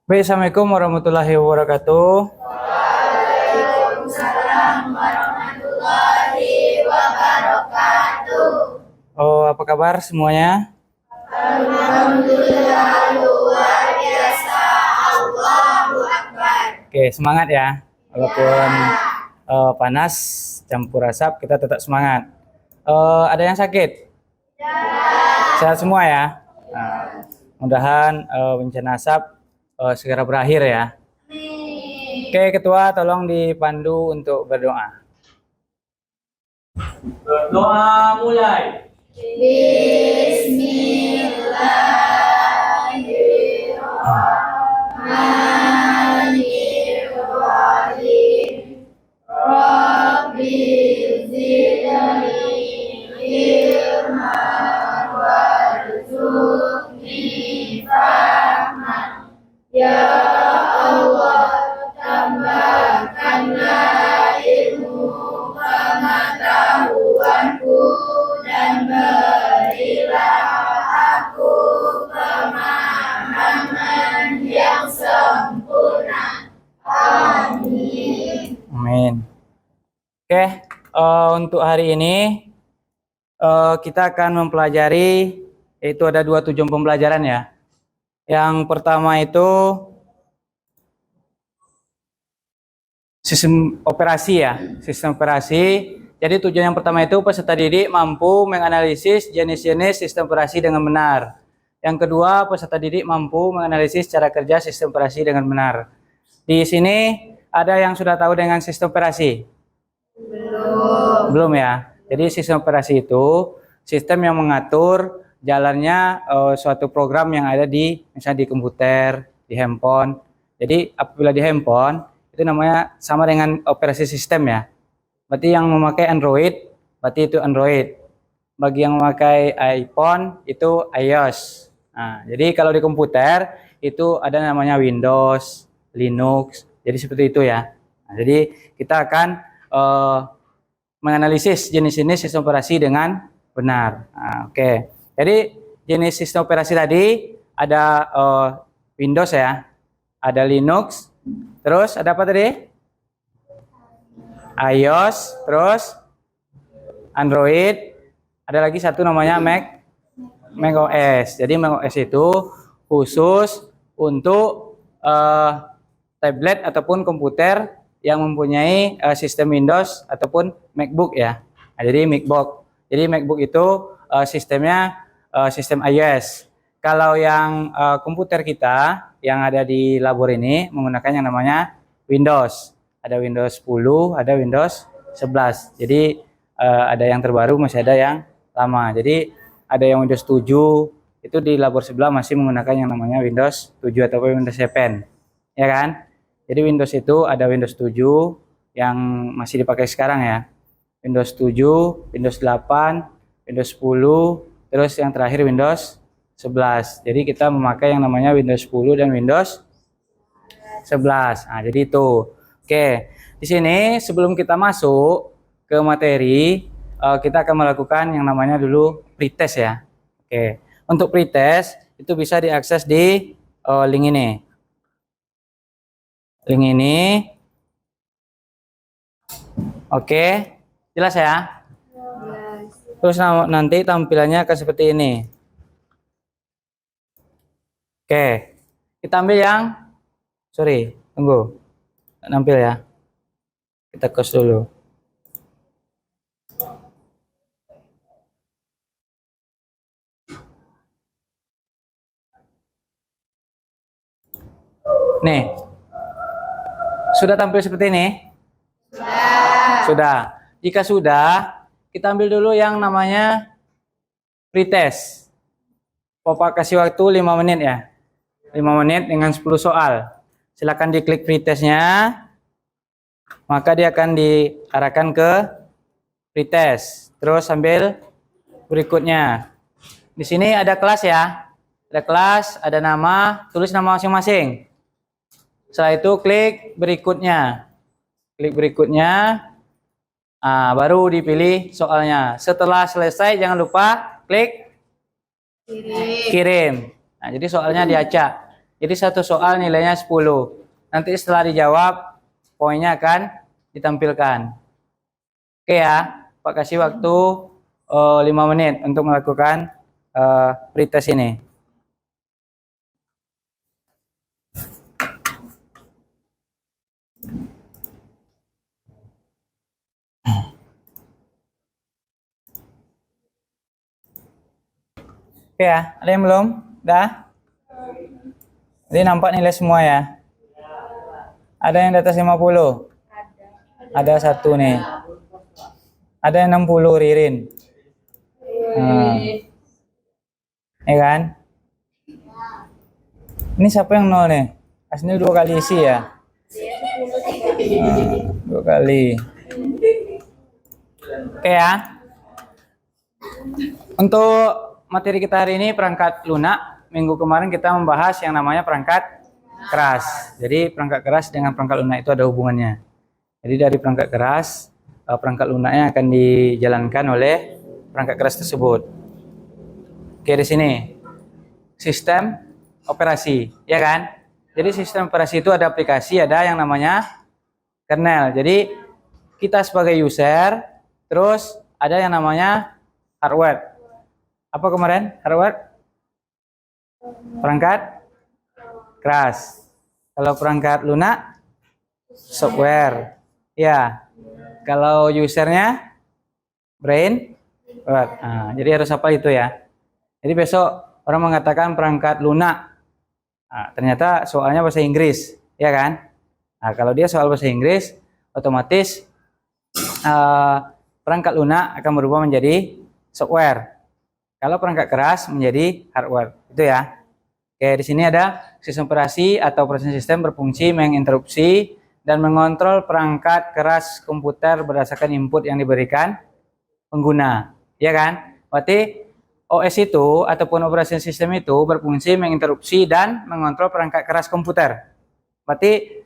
Baik, Assalamualaikum warahmatullahi wabarakatuh. Waalaikumsalam warahmatullahi wabarakatuh. Oh, apa kabar semuanya? Alhamdulillah luar biasa. Allahu Akbar. Oke, semangat ya. Walaupun panas, campur asap, kita tetap semangat. Ada yang sakit? Sehat semua ya? Nah, mudahan bencana asap segera berakhir ya. Oke, Ketua, tolong dipandu untuk berdoa. Berdoa mulai. Bismillahirrahmanirrahim. Rabbi zidni ilman warzuqni fahman. Ya Allah, tambahkanlah ilmu pengetahuanku dan berilah aku pemahaman yang sempurna. Amin. Amin. Oke, untuk hari ini kita akan mempelajari, yaitu ada 2 tujuan pembelajaran ya. Yang pertama itu sistem operasi ya, sistem operasi. Jadi tujuan yang pertama itu peserta didik mampu menganalisis jenis-jenis sistem operasi dengan benar. Yang kedua, peserta didik mampu menganalisis cara kerja sistem operasi dengan benar. Di sini ada yang sudah tahu dengan sistem operasi? Belum ya. Jadi sistem operasi itu sistem yang mengatur jalannya suatu program yang ada di misalnya di komputer, di handphone. Jadi apabila di handphone itu namanya sama dengan operasi sistem ya. Berarti yang memakai Android, berarti itu Android. Bagi yang memakai iPhone itu iOS. Nah, jadi kalau di komputer itu ada namanya Windows, Linux. Jadi seperti itu ya. Nah, jadi kita akan menganalisis jenis-jenis sistem operasi dengan benar. Nah, oke. Jadi jenis sistem operasi tadi ada Windows ya, ada Linux, terus ada apa tadi? iOS, terus Android, ada lagi satu namanya macOS. Jadi macOS itu khusus untuk tablet ataupun komputer yang mempunyai sistem Windows ataupun MacBook ya. Nah, jadi MacBook. Jadi MacBook itu sistemnya sistem iOS. Kalau yang komputer kita yang ada di labor ini menggunakan yang namanya Windows. Ada Windows 10, ada Windows 11. Jadi ada yang terbaru, masih ada yang lama. Jadi ada yang Windows 7, itu di labor sebelah masih menggunakan yang namanya Windows 7 atau Windows 7. Ya kan? Jadi Windows itu ada Windows 7 yang masih dipakai sekarang ya. Windows 7, Windows 8, Windows 10, terus yang terakhir Windows 11. Jadi kita memakai yang namanya Windows 10 dan Windows 11. Nah, jadi itu. Oke, di sini sebelum kita masuk ke materi, kita akan melakukan yang namanya dulu pretest ya. Oke, untuk pretest itu bisa diakses di link ini. Link ini. Oke, jelas ya? Terus nanti tampilannya akan seperti ini. Oke, kita ambil yang, sorry, tunggu, nampil ya. Kita close dulu. Nih, sudah tampil seperti ini? Sudah. Jika sudah, kita ambil dulu yang namanya pretest. Bapak kasih waktu 5 menit ya. 5 menit dengan 10 soal. Silakan diklik pretestnya. Maka dia akan diarahkan ke pretest. Terus sambil berikutnya. Di sini ada kelas ya. Ada kelas, ada nama, tulis nama masing-masing. Setelah itu klik berikutnya. Klik berikutnya. Nah, baru dipilih soalnya. Setelah selesai jangan lupa klik kirim. Nah, jadi soalnya diacak. Jadi satu soal nilainya 10. Nanti setelah dijawab, poinnya akan ditampilkan. Oke ya, Pak kasih waktu 5 menit untuk melakukan pretest ini. Oke ya, ada yang belum? Dah? Jadi nampak nilai semua ya? Ada yang di atas 50? Ada satu nih. Ada yang 60, Ririn. Ya kan? Ini siapa yang nol nih? Aslinya 2 kali isi ya? 2 kali. Oke ya. Untuk materi kita hari ini perangkat lunak. Minggu kemarin kita membahas yang namanya perangkat keras. Jadi perangkat keras dengan perangkat lunak itu ada hubungannya. Jadi dari perangkat keras, perangkat lunaknya akan dijalankan oleh perangkat keras tersebut. Oke, di sini sistem operasi, ya kan? Jadi sistem operasi itu ada aplikasi, ada yang namanya kernel. Jadi kita sebagai user, terus ada yang namanya hardware. Apa kemarin? Hardware? Perangkat keras. Kalau perangkat lunak, software. Ya. Kalau usernya, brain. Nah, jadi harus apa itu ya? Jadi besok orang mengatakan perangkat lunak. Nah, ternyata soalnya bahasa Inggris, ya kan? Nah, kalau dia soal bahasa Inggris, otomatis perangkat lunak akan berubah menjadi software. Kalau perangkat keras menjadi hardware, itu ya. Oke, di sini ada sistem operasi atau operasi sistem berfungsi menginterupsi dan mengontrol perangkat keras komputer berdasarkan input yang diberikan pengguna, ya kan? Berarti OS itu ataupun operasi sistem itu berfungsi menginterupsi dan mengontrol perangkat keras komputer. Berarti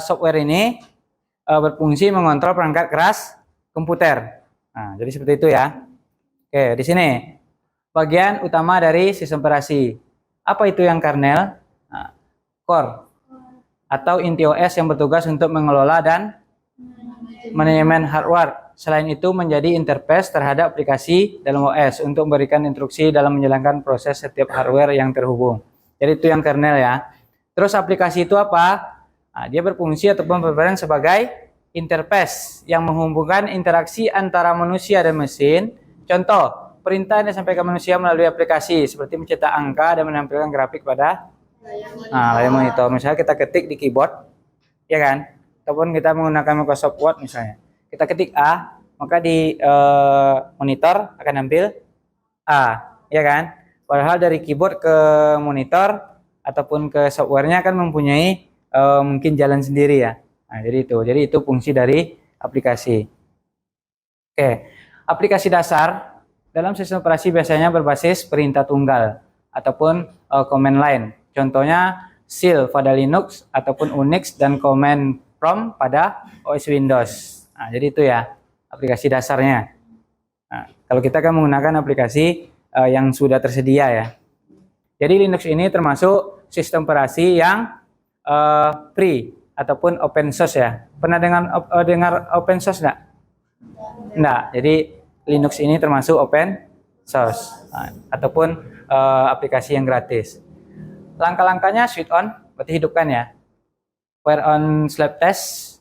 software ini berfungsi mengontrol perangkat keras komputer. Nah, jadi seperti itu ya. Oke, di sini bagian utama dari sistem operasi. Apa itu yang kernel? Nah, core atau inti OS yang bertugas untuk mengelola dan manajemen hardware. Selain itu menjadi interface terhadap aplikasi dalam OS untuk memberikan instruksi dalam menjalankan proses setiap hardware yang terhubung. Jadi itu yang kernel ya. Terus aplikasi itu apa? Nah, dia berfungsi ataupun berperan sebagai interface yang menghubungkan interaksi antara manusia dan mesin. Contoh, perintah yang disampaikan manusia melalui aplikasi seperti mencetak angka dan menampilkan grafik pada layar monitor. Misalnya kita ketik di keyboard, ya kan? Ataupun kita menggunakan Microsoft Word misalnya. Kita ketik A, maka di monitor akan tampil A, ya kan? Padahal dari keyboard ke monitor ataupun ke softwarenya kan mempunyai mungkin jalan sendiri ya. Nah, jadi itu fungsi dari aplikasi. Oke, aplikasi dasar dalam sistem operasi biasanya berbasis perintah tunggal ataupun command line. Contohnya shell pada Linux ataupun Unix dan command prompt pada OS Windows. Nah, jadi itu ya aplikasi dasarnya. Nah, kalau kita kan menggunakan aplikasi yang sudah tersedia ya. Jadi Linux ini termasuk sistem operasi yang free ataupun open source ya. Pernah dengar open source enggak? Enggak. Jadi Linux ini termasuk open source ataupun aplikasi yang gratis. Langkah-langkahnya switch on, berarti hidupkan ya. Fire on slave test,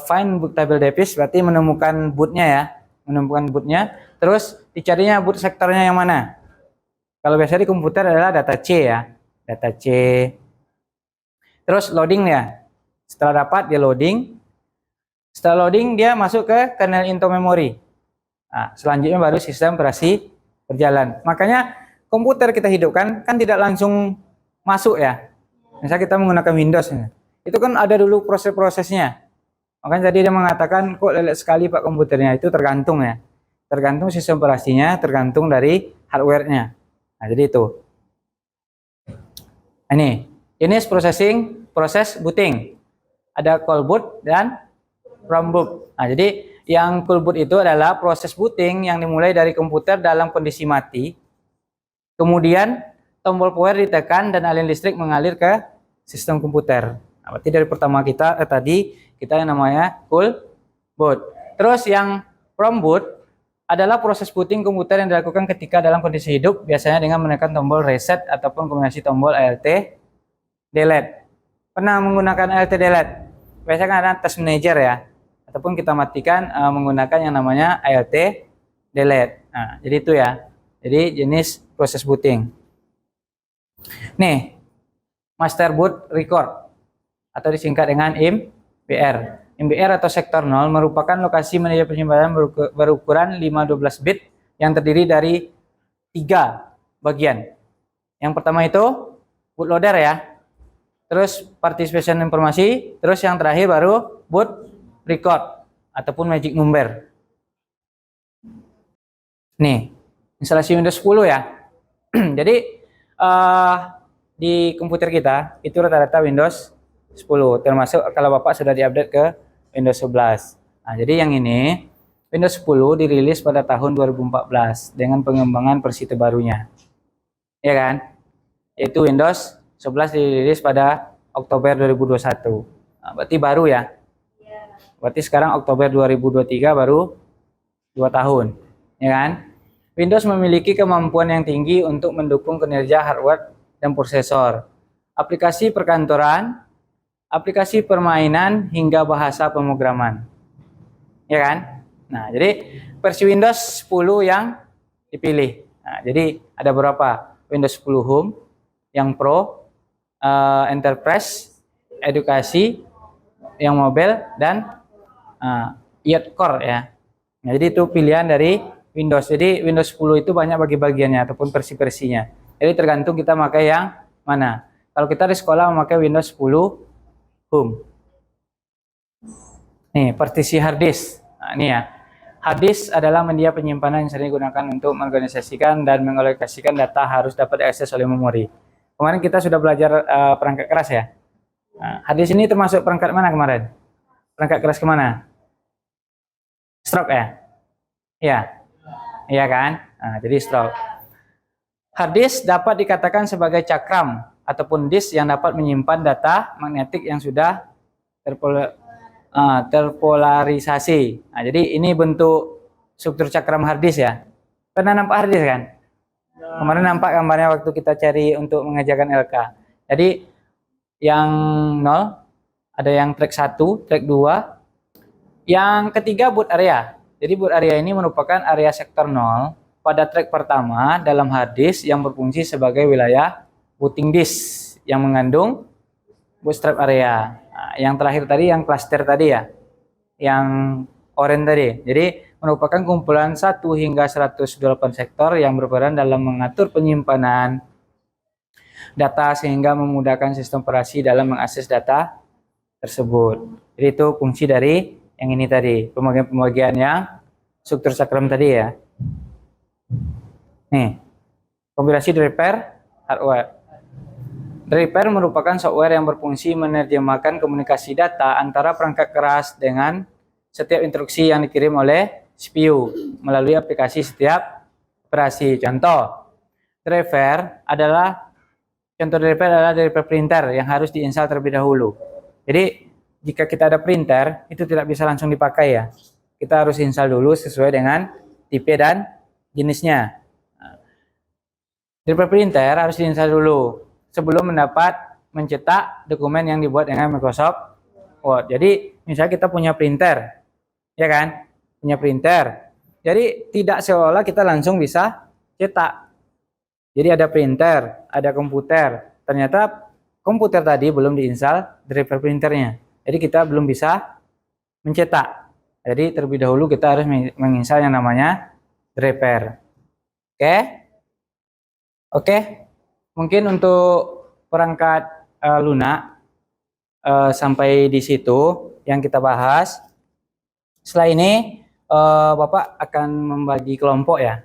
find bootable device, berarti menemukan bootnya ya, Terus dicarinya boot sektornya yang mana? Kalau biasanya di komputer adalah data C ya, data C. Terus loading ya. Setelah dapat dia loading. Setelah loading dia masuk ke kernel into memory. Nah, selanjutnya baru sistem operasi berjalan. Makanya komputer kita hidupkan kan tidak langsung masuk ya. Misalnya kita menggunakan Windows, itu kan ada dulu proses-prosesnya. Makanya tadi dia mengatakan kok lelet sekali Pak komputernya, itu tergantung ya. Tergantung sistem operasinya, tergantung dari hardware-nya. Nah, jadi itu. Ini proses booting. Ada call boot dan from boot. Nah, jadi yang cool boot itu adalah proses booting yang dimulai dari komputer dalam kondisi mati, kemudian tombol power ditekan dan aliran listrik mengalir ke sistem komputer. Nah, berarti dari pertama kita tadi kita yang namanya cool boot. Terus yang from boot adalah proses booting komputer yang dilakukan ketika dalam kondisi hidup, biasanya dengan menekan tombol reset ataupun kombinasi tombol ALT delete. Pernah menggunakan ALT delete? Biasanya kan ada task manager ya, ataupun kita matikan menggunakan yang namanya ALT delete. Nah, jadi itu ya. Jadi jenis proses booting. Nih, master boot record atau disingkat dengan MBR. MBR atau sektor 0 merupakan lokasi manajer penyimpanan berukuran 512 bit yang terdiri dari 3 bagian. Yang pertama itu bootloader ya. Terus participation informasi, terus yang terakhir baru boot record ataupun magic number. Nih, instalasi Windows 10 ya. Jadi di komputer kita itu rata-rata Windows 10, termasuk kalau Bapak sudah diupdate ke Windows 11. Nah, jadi yang ini Windows 10 dirilis pada tahun 2014 dengan pengembangan versi terbarunya. Ya kan? Yaitu Windows 11 dirilis pada Oktober 2021. Nah, berarti baru ya. Berarti sekarang Oktober 2023 baru 2 tahun. Ya kan? Windows memiliki kemampuan yang tinggi untuk mendukung kinerja hardware dan prosesor, aplikasi perkantoran, aplikasi permainan, hingga bahasa pemrograman. Ya kan? Nah, jadi versi Windows 10 yang dipilih. Nah, jadi ada berapa? Windows 10 Home, yang Pro, Enterprise, Edukasi, yang Mobile, dan Yacht Core ya. Nah, jadi itu pilihan dari Windows. Jadi Windows 10 itu banyak bagi-bagiannya ataupun versi-versinya. Jadi tergantung kita pakai yang mana. Kalau kita di sekolah memakai Windows 10 Home. Nih, partisi hard disk. Nah, ini ya. Hard disk adalah media penyimpanan yang sering digunakan untuk mengorganisasikan dan mengalokasikan data harus dapat diakses oleh memori. Kemarin kita sudah belajar perangkat keras ya. Nah, hard disk ini termasuk perangkat mana kemarin? Perangkat keras kemana? Stroke ya? Iya. Iya kan? Nah, jadi stroke. Hard disk dapat dikatakan sebagai cakram ataupun disk yang dapat menyimpan data magnetik yang sudah terpolarisasi. Nah, jadi ini bentuk struktur cakram hard disk ya. Pernah nampak hard disk kan? Kemarin nampak gambarnya waktu kita cari untuk mengajarkan LK. Jadi yang 0 ada yang track 1, track 2. Yang ketiga boot area. Jadi boot area ini merupakan area sektor 0 pada track pertama dalam hard disk yang berfungsi sebagai wilayah booting disk yang mengandung bootstrap area. Nah, yang terakhir tadi yang cluster tadi ya, yang orange tadi. Jadi merupakan kumpulan 1 hingga 128 sektor yang berperan dalam mengatur penyimpanan data sehingga memudahkan sistem operasi dalam mengakses data tersebut. Jadi itu fungsi dari yang ini tadi, pembagian yang struktur cakram tadi ya. Nih, kompilasi driver hardware. Driver merupakan software yang berfungsi menerjemahkan komunikasi data antara perangkat keras dengan setiap instruksi yang dikirim oleh CPU melalui aplikasi setiap operasi. Contoh driver adalah driver printer yang harus diinstal terlebih dahulu. Jadi jika kita ada printer, itu tidak bisa langsung dipakai ya. Kita harus install dulu sesuai dengan tipe dan jenisnya. Driver printer harus diinstal dulu sebelum mendapat mencetak dokumen yang dibuat dengan Microsoft Word. Jadi misalnya kita punya printer, ya kan? Punya printer. Jadi tidak seolah kita langsung bisa cetak. Jadi ada printer, ada komputer. Ternyata komputer tadi belum diinstal driver printernya. Jadi kita belum bisa mencetak. Jadi terlebih dahulu kita harus menginstal yang namanya driver. Oke? Oke. Mungkin untuk perangkat lunak sampai di situ yang kita bahas. Setelah ini Bapak akan membagi kelompok ya.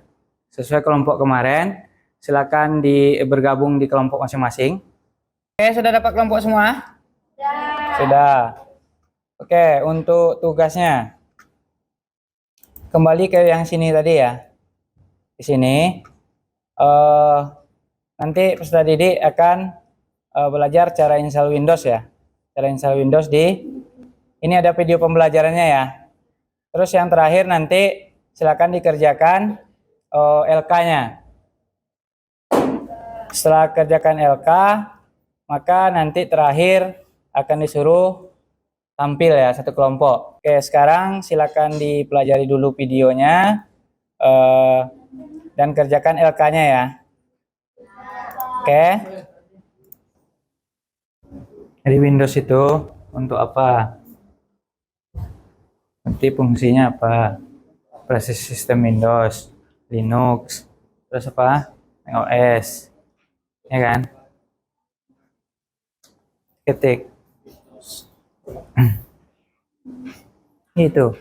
Sesuai kelompok kemarin. Silakan bergabung di kelompok masing-masing. Oke, sudah dapat kelompok semua? Sudah. Oke, untuk tugasnya kembali ke yang sini tadi ya. Di sini nanti peserta didik akan belajar cara install Windows ya. Cara install Windows ini ada video pembelajarannya ya. Terus yang terakhir nanti silakan dikerjakan LK-nya. Setelah kerjakan LK, maka nanti terakhir akan disuruh tampil ya satu kelompok. Oke, sekarang silakan dipelajari dulu videonya dan kerjakan LK-nya ya. Oke. Jadi Windows itu untuk apa? Nanti fungsinya apa? Proses sistem Windows, Linux, terus apa? macOS, ya kan? Ketik. Itu.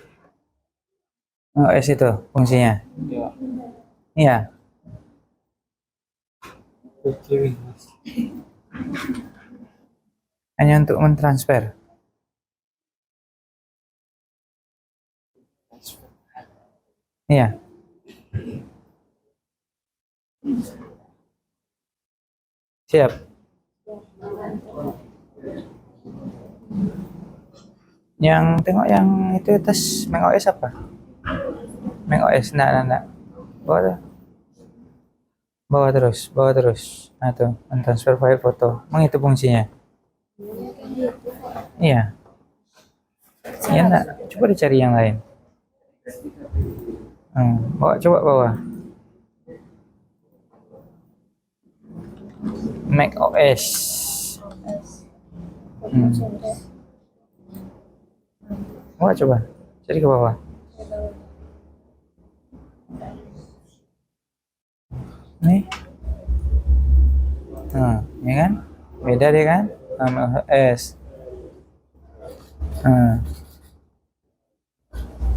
macOS itu fungsinya. Iya. Hanya untuk mentransfer. Iya. Siap. Yang tengok yang itu atas macOS apa? macOS, enggak. Bawa terus. Nah tuh, mentransfer file foto. Emang itu fungsinya? Iya. Iya enggak? Coba dicari yang lain. Coba bawa. macOS. Coba cari ke bawah. Nih. Ya kan? Beda deh kan? macOS.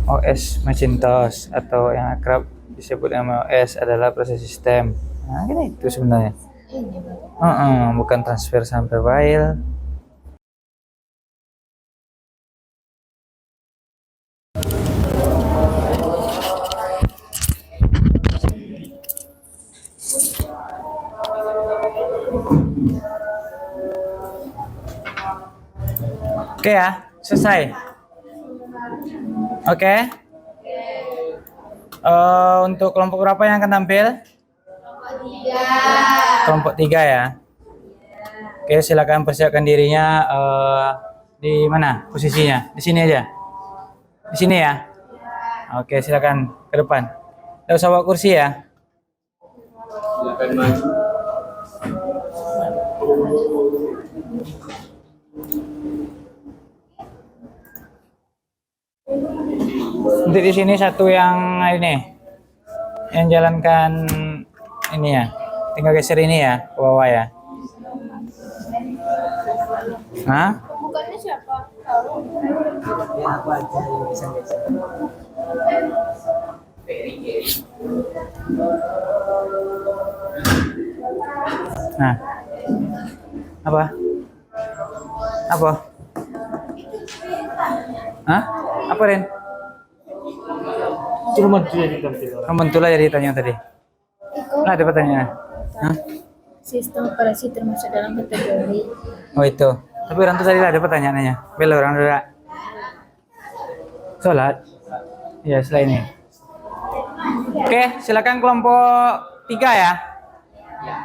OS Macintosh atau yang akrab disebut macOS adalah proses sistem. Nah, gini itu sebenarnya. Bukan transfer sampai file. Oke ya, selesai. Oke. Untuk kelompok berapa yang akan tampil? Kelompok 3 ya. Oke, silakan persiapkan dirinya. Di mana posisinya? Di sini aja. Di sini ya. Oke, silakan ke depan. Tidak usah bawa kursi ya. Silakan maju. Nanti di sini satu yang jalankan ini ya, tinggal geser ini ya ke bawah ya. Hah? Bukannya siapa? Ya aku aja yang bisa geser. Nah, apa? Hah? Apa Ren? Romantulah jadi tanya tadi. Nah, ada pertanyaan. Hah? Sistem operasi termasuk dalam kategori. Oh itu. Tapi orang tuh tadi ada pertanyaannya. Bel orang dulu. Sholat. Ya setelah ini. Oke, silakan kelompok 3 ya.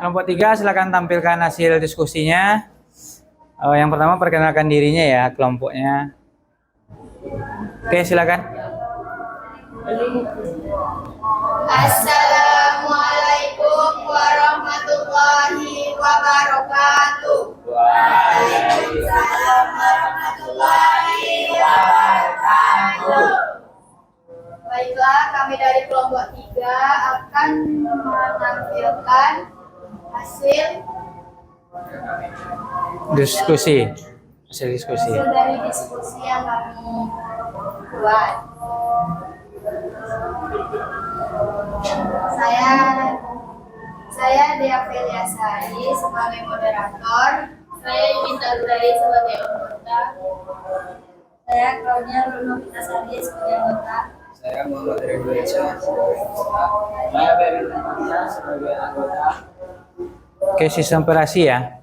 Kelompok 3 silakan tampilkan hasil diskusinya. Yang pertama perkenalkan dirinya ya kelompoknya. Oke, silakan. Assalamualaikum warahmatullahi wabarakatuh. Waalaikumsalam warahmatullahi wabarakatuh. Baiklah, kami dari kelompok 3 akan menampilkan hasil Diskusi. hasil dari diskusi yang kami buat. Saya Dea Feliasari sebagai moderator. Saya Yunita Lulai sebagai anggota. Saya Claudia Lunovitasari sebagai anggota. Saya Muhammad Ridwansyah sebagai anggota. Saya Berita Maria sebagai anggota. Oke, sistem operasi ya.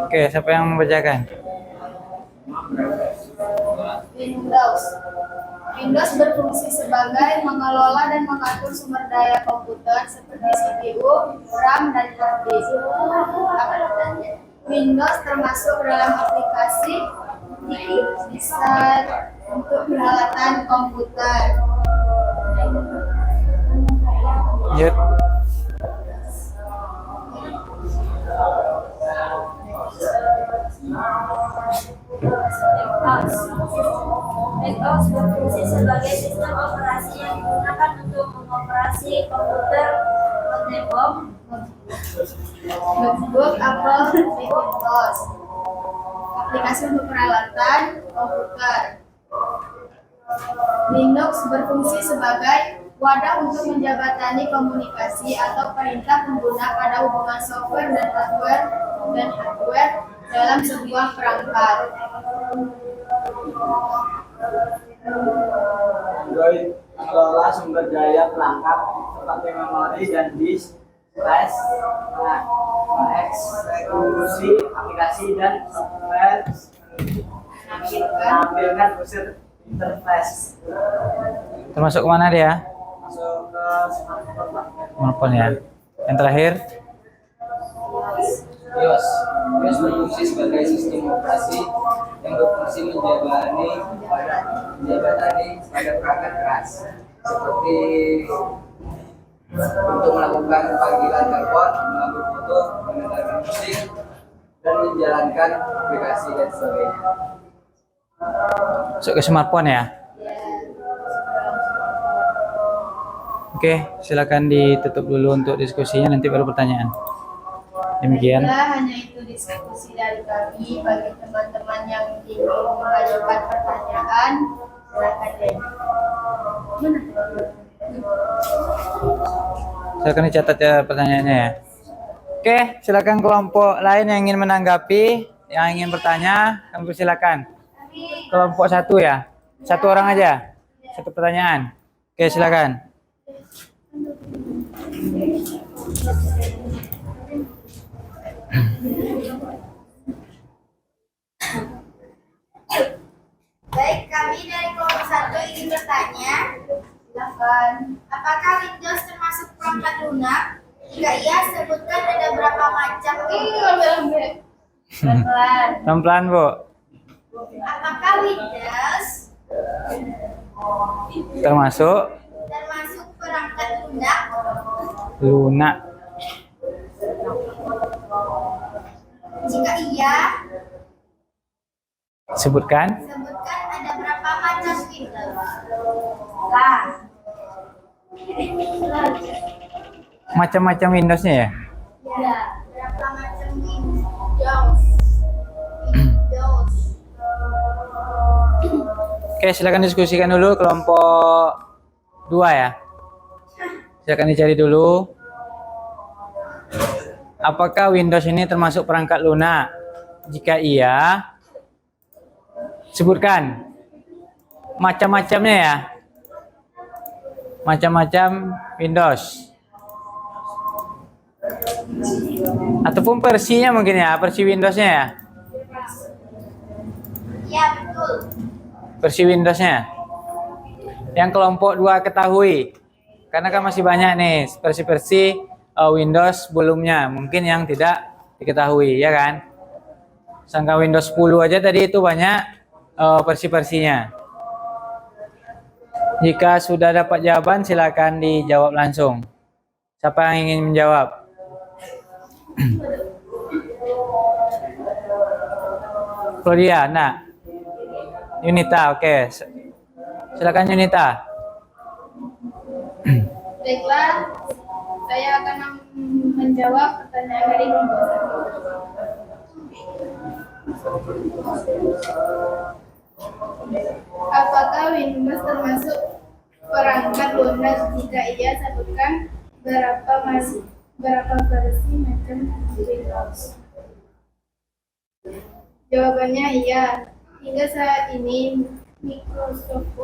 Oke, siapa yang membacakan? Windows. Windows berfungsi sebagai mengelola dan mengatur sumber daya komputer seperti CPU, RAM, dan hard disk. Windows termasuk dalam aplikasi bisa untuk peralatan komputer. Lanjut. Windows berfungsi sebagai sistem operasi yang digunakan untuk mengoperasi komputer notebook Apple Macintosh, aplikasi untuk peralatan komputer. Linux berfungsi sebagai wadah untuk menjabatani komunikasi atau perintah pengguna pada hubungan software dan hardware dalam sebuah perangkat. Android mengelola sumber daya perangkat seperti memori dan disk, flash, mengeksekusi aplikasi dan software, menampilkan user interface. Termasuk kemana dia? Masuk ke Smartphone ya. Yang terakhir, BIOS. BIOS berfungsi sebagai sistem operasi yang berfungsi menjabatani pada perangkat keras seperti untuk melakukan panggilan telepon, mengambil foto, mendengarkan musik, dan menjalankan aplikasi dan sebagainya. masuk ke smartphone ya. Oke, silakan ditutup dulu untuk diskusinya, nanti baru pertanyaan. Demikian. Baiklah, hanya itu diskusi dari kami. Bagi teman-teman yang ingin mengajukan pertanyaan, silakan deh. Mana? Silakan dicatat ya pertanyaannya ya. Oke, silakan kelompok lain yang ingin menanggapi, yang ingin bertanya, kami silakan. Kelompok satu ya, satu orang aja, satu pertanyaan. Oke, silakan. Baik, kami dari kelompok 1 ingin bertanya. Silakan. Apakah Windows termasuk perangkat lunak? Jika iya, sebutkan ada berapa macam. Pelan-pelan. Pelan-pelan, Bu. Apakah Windows Termasuk termasuk perangkat lunak? lunak. Jika iya, Sebutkan. sebutkan ada berapa macam Windows. Lah. Macam-macam Windowsnya ya. Ya, berapa macam Windows? Windows. Oke, silakan diskusikan dulu kelompok 2 ya. Silakan dicari dulu. Apakah Windows ini termasuk perangkat lunak? Jika iya, sebutkan macam-macamnya ya. Macam-macam Windows. Ataupun versinya mungkin ya, versi Windowsnya ya. Ya, betul. Versi Windowsnya. Yang kelompok 2 ketahui. Karena kan masih banyak nih versi-versi Windows sebelumnya. Mungkin yang tidak diketahui, ya kan? Sangka Windows 10 aja tadi itu banyak versi-versinya. Jika sudah dapat jawaban, silakan dijawab langsung. Siapa yang ingin menjawab? Claudia, nah. Yunita, oke. Silakan Yunita. Baiklah, saya akan menjawab pertanyaan dari kelompok 1. Apakah Windows termasuk perangkat lunak? Jika iya, sebutkan berapa versi macam Windows. Jawabannya iya. Hingga saat ini Microsoft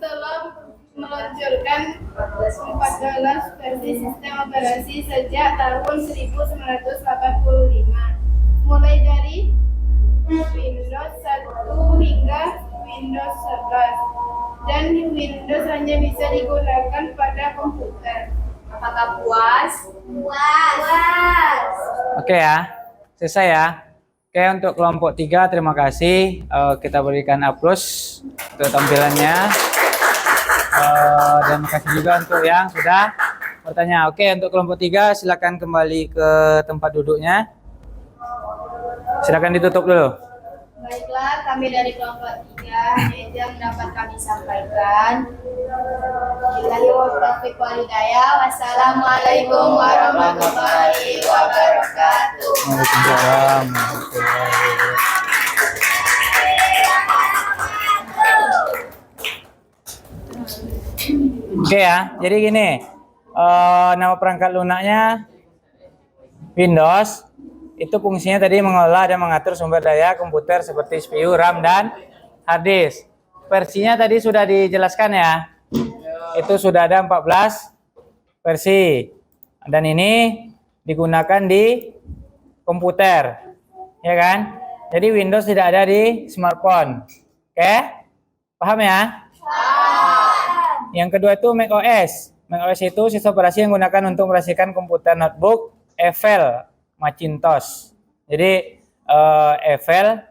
telah meluncurkan 14 versi sistem operasi sejak tahun 1985, mulai dari Windows 1 hingga Windows 11, dan Windows hanya bisa digunakan pada komputer. Apakah puas? Puas. Oke ya, selesai ya. Oke, untuk kelompok 3 terima kasih. Kita berikan aplaus untuk tampilannya. Dan makasih juga untuk yang sudah bertanya. Oke, untuk kelompok 3 silakan kembali ke tempat duduknya. Silakan ditutup dulu. Baiklah, kami dari kelompok 3 ini yang dapat kami sampaikan. Wassalamualaikum warahmatullahi wabarakatuh. Waalaikumsalam. Oke ya, jadi gini, nama perangkat lunaknya Windows. Itu fungsinya tadi mengolah dan mengatur sumber daya komputer seperti CPU, RAM, dan hard disk. Versinya tadi sudah dijelaskan ya. Itu sudah ada 14 versi. Dan ini digunakan di komputer. Ya kan? Jadi Windows tidak ada di smartphone. Oke? Paham ya? Yang kedua itu macOS. macOS itu sistem operasi yang digunakan untuk mengoperasikan komputer notebook, Eiffel, Macintosh. Jadi Eiffel,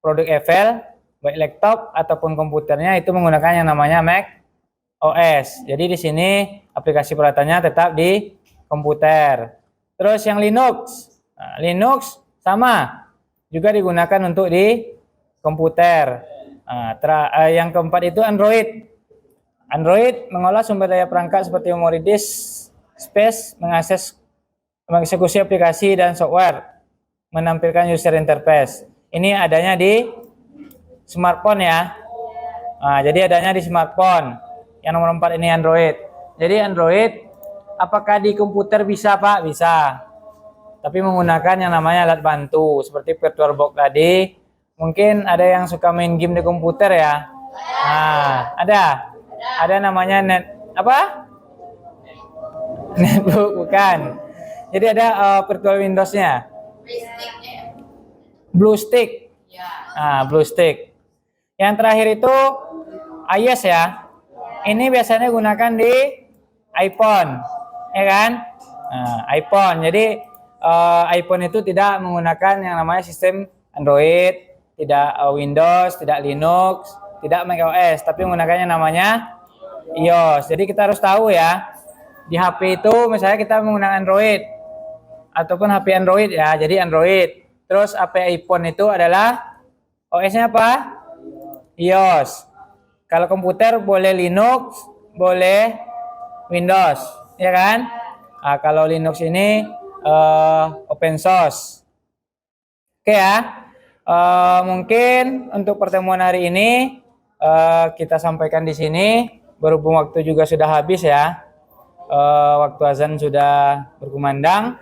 produk Eiffel, baik laptop ataupun komputernya itu menggunakan yang namanya Mac OS. Jadi di sini aplikasi peralatannya tetap di komputer. Terus yang Linux, Linux sama juga digunakan untuk di komputer. Yang keempat itu Android. Android mengolah sumber daya perangkat seperti memori disk, space, mengeksekusi aplikasi dan software, menampilkan user interface. Ini adanya di smartphone ya. Jadi adanya di smartphone. Yang nomor 4 ini Android. Jadi Android, apakah di komputer bisa Pak? Bisa. Tapi menggunakan yang namanya alat bantu seperti VirtualBox tadi. Mungkin ada yang suka main game di komputer ya. Ada namanya netbook bukan. Jadi ada virtual Windows-nya. BlueStick. BlueStick. Yang terakhir itu iOS ya. Ini biasanya gunakan di iPhone, ya kan? iPhone. Jadi iPhone itu tidak menggunakan yang namanya sistem Android, tidak Windows, tidak Linux, tidak macOS, tapi menggunakannya namanya iOS. Jadi kita harus tahu ya, di HP itu misalnya kita menggunakan Android ataupun HP Android ya, jadi Android. Terus HP iPhone itu adalah OS-nya apa? iOS. Kalau komputer boleh Linux, boleh Windows, ya kan? Kalau Linux ini open source. Oke ya. Mungkin untuk pertemuan hari ini kita sampaikan di sini. Berhubung waktu juga sudah habis ya. Waktu azan sudah berkumandang.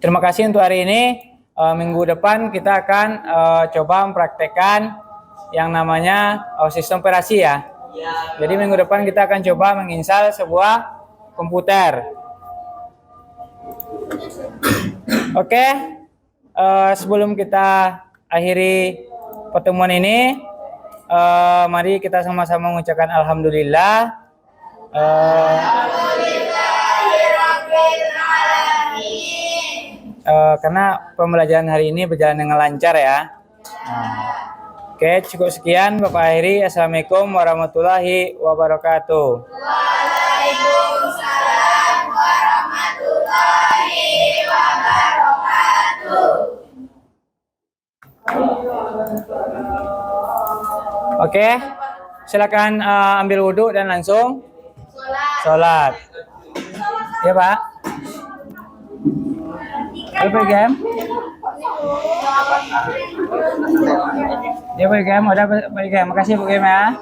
Terima kasih untuk hari ini. Minggu depan kita akan coba mempraktekkan yang namanya sistem operasi ya. Jadi minggu depan kita akan coba menginstal sebuah komputer. Oke. Sebelum kita akhiri pertemuan ini, mari kita sama-sama mengucapkan alhamdulillah. Karena pembelajaran hari ini berjalan dengan lancar ya. Oke, cukup sekian Bapak akhiri. Assalamualaikum warahmatullahi wabarakatuh. Waalaikumsalam warahmatullahi wabarakatuh. Oke, silakan ambil wudhu dan langsung sholat. Ya Pak. Ada Pak Igam? Ya Pak Igam, ada Pak Igam. Makasih Pak Igam ya.